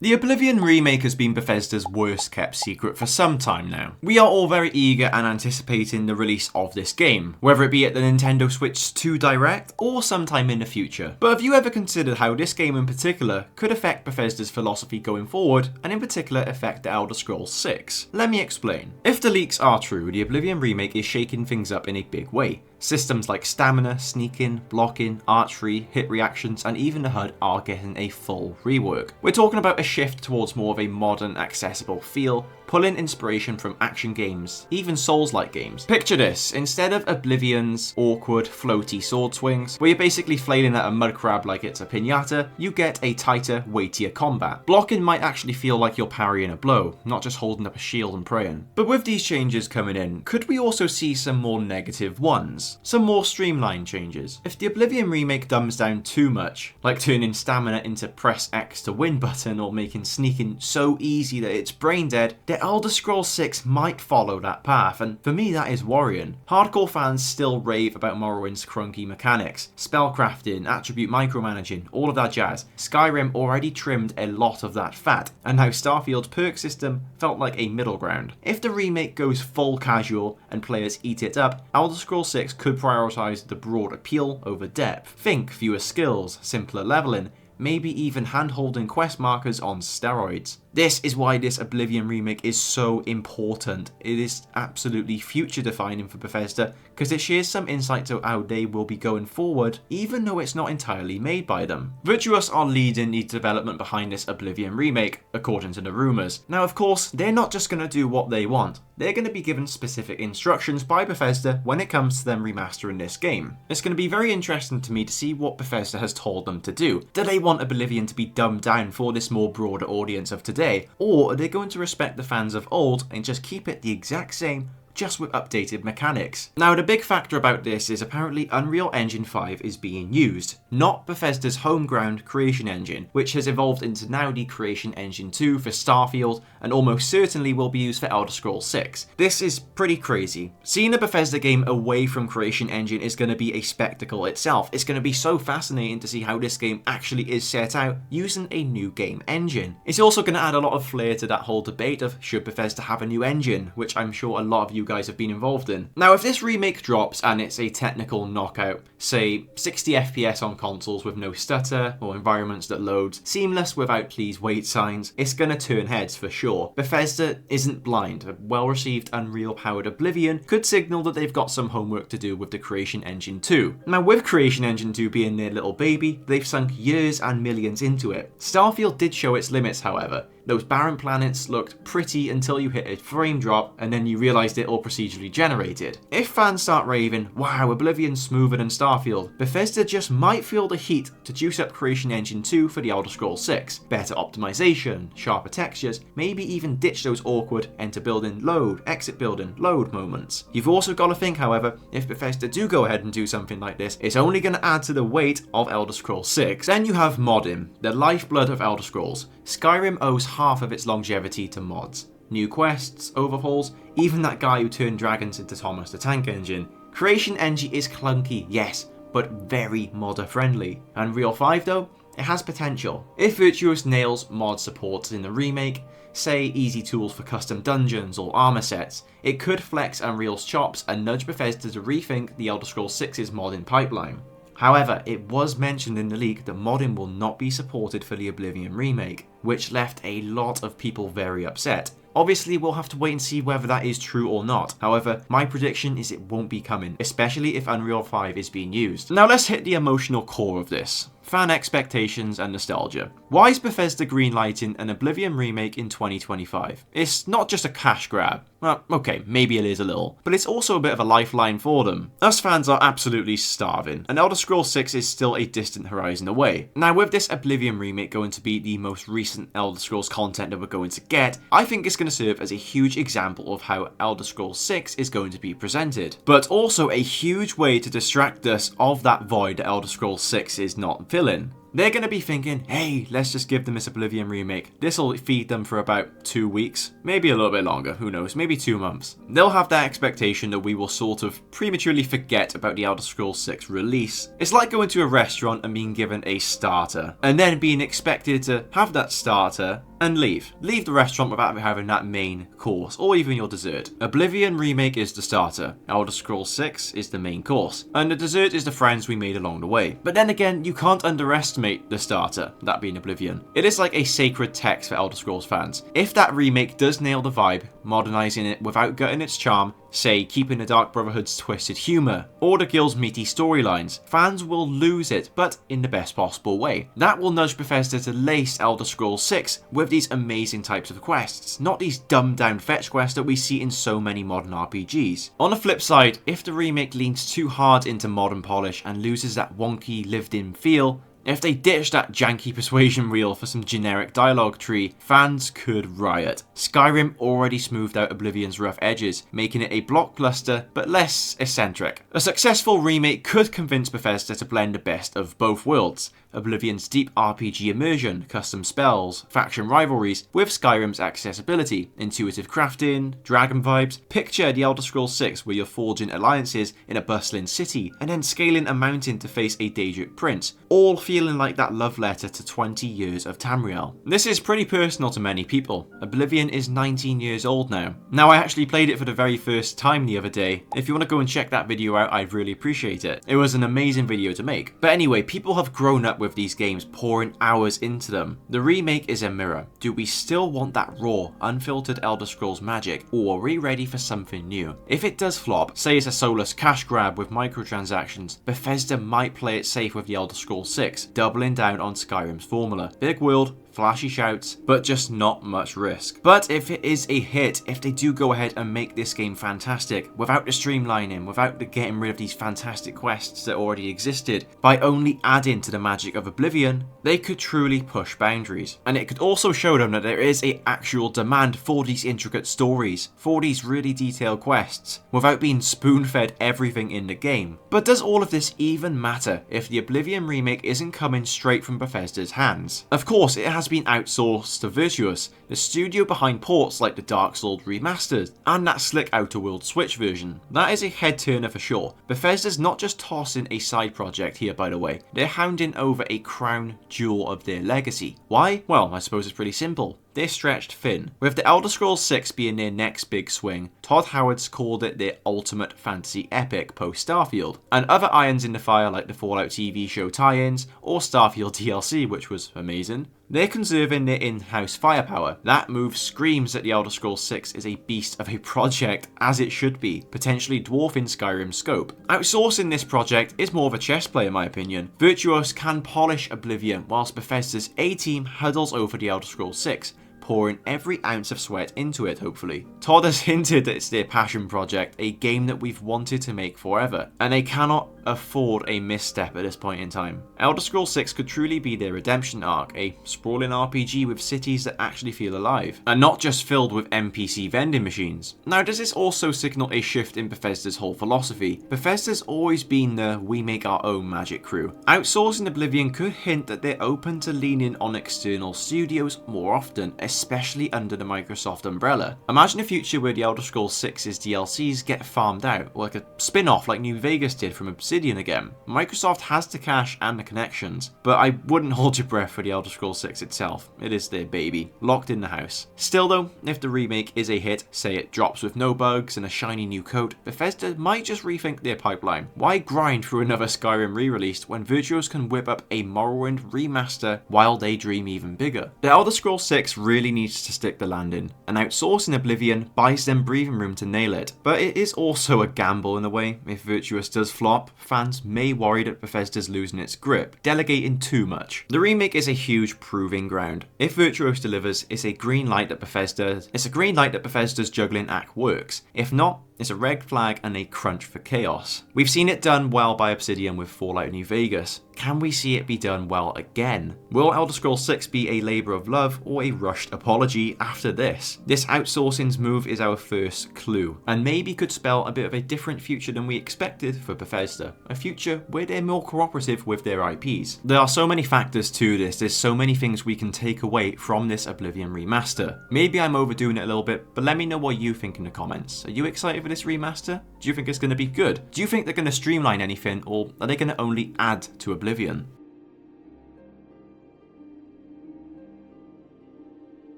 The Oblivion remake has been Bethesda's worst kept secret for some time now. We are all very eager and anticipating the release of this game, whether it be at the Nintendo Switch 2 Direct or sometime in the future. But have you ever considered how this game in particular could affect Bethesda's philosophy going forward, and in particular affect the Elder Scrolls 6? Let me explain. If the leaks are true, the Oblivion remake is shaking things up in a big way. Systems like stamina, sneaking, blocking, archery, hit reactions, and even the HUD are getting a full rework. We're talking about a shift towards more of a modern, accessible feel, pulling inspiration from action games, even Souls-like games. Picture this, instead of Oblivion's awkward, floaty sword swings, where you're basically flailing at a mud crab like it's a piñata, you get a tighter, weightier combat. Blocking might actually feel like you're parrying a blow, not just holding up a shield and praying. But with these changes coming in, could we also see some more negative ones? Some more streamlined changes? If the Oblivion remake dumbs down too much, like turning stamina into press X to win button or making sneaking so easy that it's brain dead, the Elder Scrolls 6 might follow that path, and for me that is worrying. Hardcore fans still rave about Morrowind's crunky mechanics, spellcrafting, attribute micromanaging, all of that jazz. Skyrim already trimmed a lot of that fat, and now Starfield's perk system felt like a middle ground. If the remake goes full casual and players eat it up, Elder Scrolls 6 could prioritise the broad appeal over depth. Think fewer skills, simpler leveling, maybe even hand-holding quest markers on steroids. This is why this Oblivion remake is so important. It is absolutely future-defining for Bethesda because it shares some insight to how they will be going forward, even though it's not entirely made by them. Virtuos are leading the development behind this Oblivion remake, according to the rumours. Now, of course, they're not just going to do what they want. They're going to be given specific instructions by Bethesda when it comes to them remastering this game. It's going to be very interesting to me to see what Bethesda has told them to do. Do they want Oblivion to be dumbed down for this more broader audience of today, or are they going to respect the fans of old and just keep it the exact same, just with updated mechanics? Now, the big factor about this is apparently Unreal Engine 5 is being used, not Bethesda's homegrown creation engine, which has evolved into now the creation engine 2 for Starfield and almost certainly will be used for Elder Scrolls 6. This is pretty crazy. Seeing a Bethesda game away from creation engine is going to be a spectacle itself. It's going to be so fascinating to see how this game actually is set out using a new game engine. It's also going to add a lot of flair to that whole debate of should Bethesda have a new engine, which I'm sure a lot of you guys have been involved in. Now, if this remake drops and it's a technical knockout, say 60 FPS on consoles with no stutter or environments that load, seamless without please wait signs, it's gonna turn heads for sure. Bethesda isn't blind. A well-received Unreal-powered Oblivion could signal that they've got some homework to do with the Creation Engine 2. Now, with Creation Engine 2 being their little baby, they've sunk years and millions into it. Starfield did show its limits, however. Those barren planets looked pretty until you hit a frame drop and then you realised it all procedurally generated. If fans start raving, wow, Oblivion's smoother than Starfield, Bethesda just might feel the heat to juice up Creation Engine 2 for the Elder Scrolls 6. Better optimization, sharper textures, maybe even ditch those awkward enter building load, exit building load moments. You've also got to think, however, if Bethesda do go ahead and do something like this, it's only going to add to the weight of Elder Scrolls 6. Then you have modding, the lifeblood of Elder Scrolls. Skyrim owes half of its longevity to mods. New quests, overhauls, even that guy who turned dragons into Thomas the Tank Engine. Creation Engine is clunky, yes, but very modder friendly. Unreal 5 though, it has potential. If Virtuos nails mod support in the remake, say easy tools for custom dungeons or armor sets, it could flex Unreal's chops and nudge Bethesda to rethink the Elder Scrolls 6's modding pipeline. However, it was mentioned in the leak that modding will not be supported for the Oblivion remake, which left a lot of people very upset. Obviously, we'll have to wait and see whether that is true or not. However, my prediction is it won't be coming, especially if Unreal 5 is being used. Now let's hit the emotional core of this. Fan expectations and nostalgia. Why is Bethesda greenlighting an Oblivion remake in 2025? It's not just a cash grab. Well, okay, maybe it is a little, but it's also a bit of a lifeline for them. Us fans are absolutely starving, and Elder Scrolls 6 is still a distant horizon away. Now, with this Oblivion remake going to be the most recent Elder Scrolls content that we're going to get, I think it's going to serve as a huge example of how Elder Scrolls 6 is going to be presented, but also a huge way to distract us of that void that Elder Scrolls 6 is not filling. They're going to be thinking, hey, let's just give them this Oblivion remake. This will feed them for about 2 weeks, maybe a little bit longer, who knows, maybe 2 months. They'll have that expectation that we will sort of prematurely forget about the Elder Scrolls 6 release. It's like going to a restaurant and being given a starter, and then being expected to have that starter and leave. Leave the restaurant without having that main course, or even your dessert. Oblivion Remake is the starter, Elder Scrolls 6 is the main course, and the dessert is the friends we made along the way. But then again, you can't underestimate the starter, that being Oblivion. It is like a sacred text for Elder Scrolls fans. If that remake does nail the vibe, modernizing it without gutting its charm, say keeping the Dark Brotherhood's twisted humour, or the guild's meaty storylines, fans will lose it, but in the best possible way. That will nudge Bethesda to lace Elder Scrolls 6 with these amazing types of quests, not these dumbed down fetch quests that we see in so many modern RPGs. On the flip side, if the remake leans too hard into modern polish and loses that wonky lived in feel, if they ditch that janky persuasion reel for some generic dialogue tree, fans could riot. Skyrim already smoothed out Oblivion's rough edges, making it a blockbuster but less eccentric. A successful remake could convince Bethesda to blend the best of both worlds. Oblivion's deep RPG immersion, custom spells, faction rivalries, with Skyrim's accessibility, intuitive crafting, dragon vibes. Picture the Elder Scrolls 6 where you're forging alliances in a bustling city, and then scaling a mountain to face a Daedric prince, all feeling like that love letter to 20 years of Tamriel. This is pretty personal to many people. Oblivion is 19 years old now. Now I actually played it for the very first time the other day. If you want to go and check that video out, I'd really appreciate it. It was an amazing video to make. But anyway, people have grown up with these games, pouring hours into them. The remake is a mirror. Do we still want that raw, unfiltered Elder Scrolls magic, or are we ready for something new? If it does flop, say it's a soulless cash grab with microtransactions, Bethesda might play it safe with the Elder Scrolls 6, doubling down on Skyrim's formula. Big world, flashy shouts, but just not much risk. But if it is a hit, if they do go ahead and make this game fantastic, without the streamlining, without the getting rid of these fantastic quests that already existed, by only adding to the magic of Oblivion, they could truly push boundaries. And it could also show them that there is an actual demand for these intricate stories, for these really detailed quests, without being spoon-fed everything in the game. But does all of this even matter if the Oblivion remake isn't coming straight from Bethesda's hands? Of course, it has been outsourced to Virtuos, the studio behind ports like the Dark Souls Remastered, and that slick Outer Worlds Switch version. That is a head turner for sure. Bethesda's not just tossing a side project here, by the way, they're hounding over a crown jewel of their legacy. Why? Well, I suppose it's pretty simple. They're stretched thin. With the Elder Scrolls 6 being their next big swing, Todd Howard's called it their ultimate fantasy epic post Starfield, and other irons in the fire like the Fallout TV show tie-ins or Starfield DLC, which was amazing. They're conserving their in-house firepower. That move screams that the Elder Scrolls 6 is a beast of a project, as it should be, potentially dwarfing Skyrim's scope. Outsourcing this project is more of a chess play in my opinion. Virtuos can polish Oblivion whilst Bethesda's A-team huddles over the Elder Scrolls 6, pouring every ounce of sweat into it, hopefully. Todd has hinted that it's their passion project, a game that we've wanted to make forever, and they cannot afford a misstep at this point in time. Elder Scrolls 6 could truly be their redemption arc, a sprawling RPG with cities that actually feel alive, and not just filled with NPC vending machines. Now, does this also signal a shift in Bethesda's whole philosophy? Bethesda's always been the we make our own magic crew. Outsourcing Oblivion could hint that they're open to leaning on external studios more often, especially under the Microsoft umbrella. Imagine a future where the Elder Scrolls 6's DLCs get farmed out, like a spin-off like New Vegas did from Obsidian again. Microsoft has the cash and the connections, but I wouldn't hold your breath for the Elder Scrolls 6 itself. It is their baby, locked in the house. Still though, if the remake is a hit, say it drops with no bugs and a shiny new coat, Bethesda might just rethink their pipeline. Why grind through another Skyrim re-release when Virtuos can whip up a Morrowind remaster while they dream even bigger? The Elder Scrolls 6 really needs to stick the landing, and outsourcing Oblivion buys them breathing room to nail it. But it is also a gamble in a way. If Virtuos does flop, fans may worry that Bethesda's losing its grip, delegating too much. The remake is a huge proving ground. If Virtuos delivers, it's a green light that Bethesda's juggling act works. If not, it's a red flag and a crunch for chaos. We've seen it done well by Obsidian with Fallout New Vegas. Can we see it be done well again? Will Elder Scrolls 6 be a labour of love or a rushed apology after this? This outsourcing's move is our first clue, and maybe could spell a bit of a different future than we expected for Bethesda. A future where they're more cooperative with their IPs. There are so many factors to this, there's so many things we can take away from this Oblivion remaster. Maybe I'm overdoing it a little bit, but let me know what you think in the comments. Are you excited for this remaster? Do you think it's going to be good? Do you think they're going to streamline anything, or are they going to only add to Oblivion?